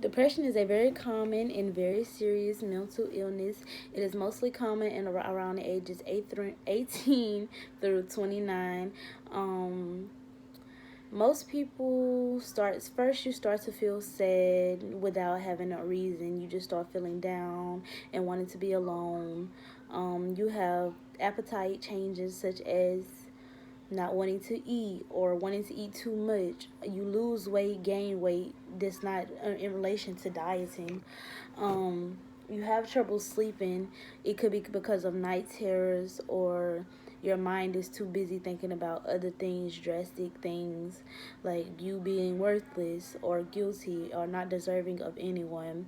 Depression is a very common and very serious mental illness. It is mostly common in around the ages 18 through 29. Um, Most people start first. You start to feel sad without having a reason. You just start feeling down and wanting to be alone. You have appetite changes such as not wanting to eat or wanting to eat too much. You lose weight, gain weight. That's not in relation to dieting. You have trouble sleeping. It could be because of night terrors, or your mind is too busy thinking about other things, drastic things like you being worthless or guilty or not deserving of anyone.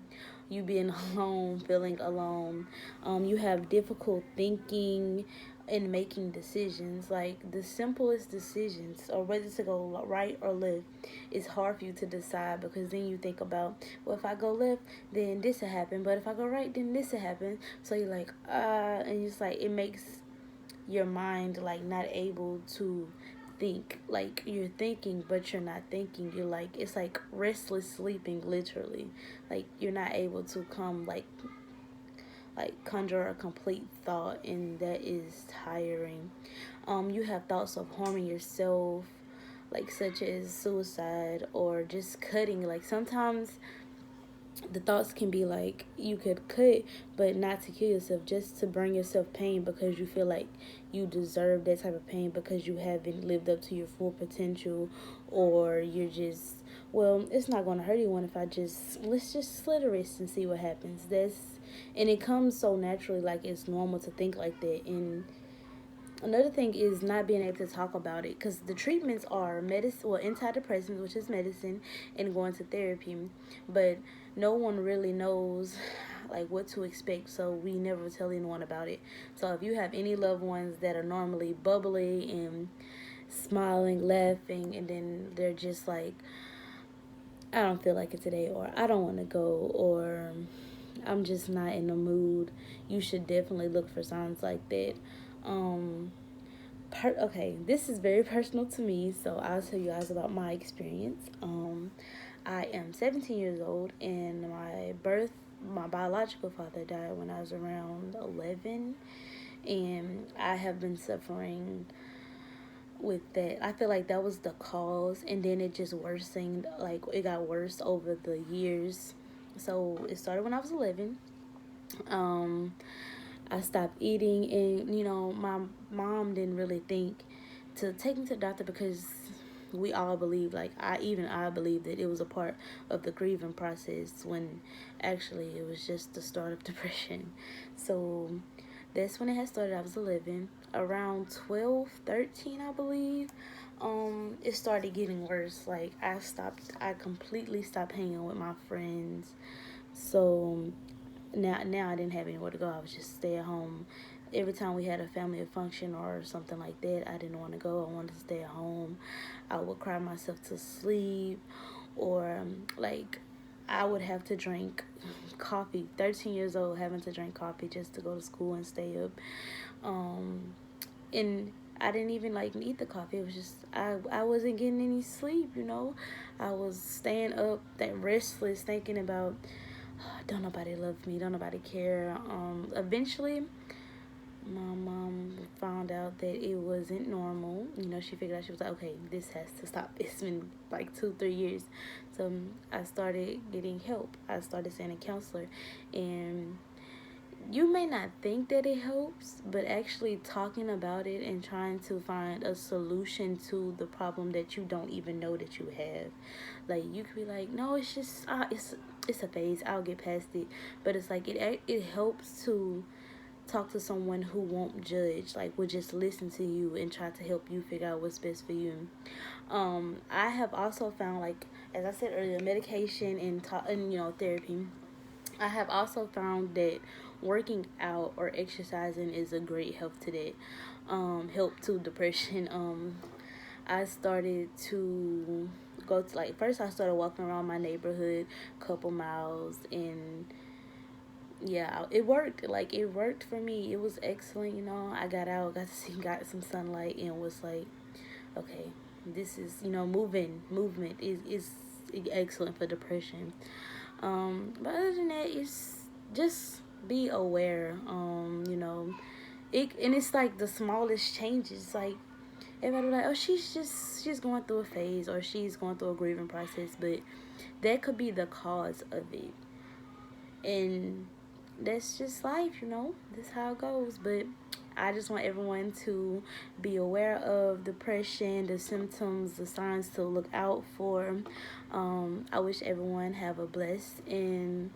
You being alone, feeling alone. You have difficult thinking and making decisions, like the simplest decisions, or whether to go right or left. It's hard for you to decide because then you think about, well, if I go left, then this will happen, but if I go right, then this will happen. So you're like, and it's like it makes your mind like not able to think. Like you're thinking but you're not thinking. You're like, it's like restless sleeping, literally. Like you're not able to come like conjure a complete thought, and that is tiring. You have thoughts of harming yourself, like such as suicide or just cutting. Like sometimes the thoughts can be like you could cut, but not to kill yourself, just to bring yourself pain because you feel like you deserve that type of pain because you haven't lived up to your full potential, or you're just, well, it's not going to hurt anyone if I just, let's just slit a wrist and see what happens. And it comes so naturally, like it's normal to think like that. And another thing is not being able to talk about it, because the treatments are medicine, well, antidepressants, which is medicine, and going to therapy, but no one really knows like what to expect, so we never tell anyone about it. So if you have any loved ones that are normally bubbly and smiling, laughing, and then they're just like, I don't feel like it today, or I don't want to go, or I'm just not in the mood, you should definitely look for signs like that. um okay, this is very personal to me, so I'll tell you guys about my experience. I am 17 years old, and my biological father died when I was around 11, and I have been suffering with that. I feel like that was the cause, and then it just worsened. Like it got worse over the years. So it started when I was 11. Um, I stopped eating, and my mom didn't really think to take me to the doctor because we all believed, like I believed that it was a part of the grieving process, when actually it was just the start of depression. So that's when it had started. I was 11. Around 12, 13, I believe, it started getting worse. Like I completely stopped hanging with my friends. So now I didn't have anywhere to go. I was just stay at home. Every time we had a family function or something like that, I didn't want to go. I wanted to stay at home. I would cry myself to sleep, or like I would have to drink coffee. 13 years old, having to drink coffee just to go to school and stay up. Um, and I didn't even like eat the coffee. It was just I wasn't getting any sleep. I was staying up, that restless, thinking about, don't nobody love me, don't nobody care. Eventually, my mom found out that it wasn't normal. She figured out, she was like, okay, this has to stop. It's been like 2-3 years. So I started getting help. I started seeing a counselor, and you may not think that it helps, but actually talking about it and trying to find a solution to the problem that you don't even know that you have. Like you could be like, no, it's just it's a phase. I'll get past it. But it's like it helps to talk to someone who won't judge, like will just listen to you and try to help you figure out what's best for you. I have also found, like as I said earlier, medication and therapy. I have also found that working out or exercising is a great help to depression. I started to go to, like, first I started walking around my neighborhood, couple miles, and yeah, it worked. Like it worked for me. It was excellent. I got out, got some sunlight, and was like, okay, this is movement is excellent for depression. But other than that, it's just be aware. It's like the smallest changes. Like everybody like, oh, she's going through a phase or she's going through a grieving process, but that could be the cause of it, and that's just life. That's how it goes. But I just want everyone to be aware of depression, the symptoms, the signs to look out for. I wish everyone have a blessed and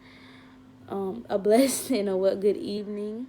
a what good evening.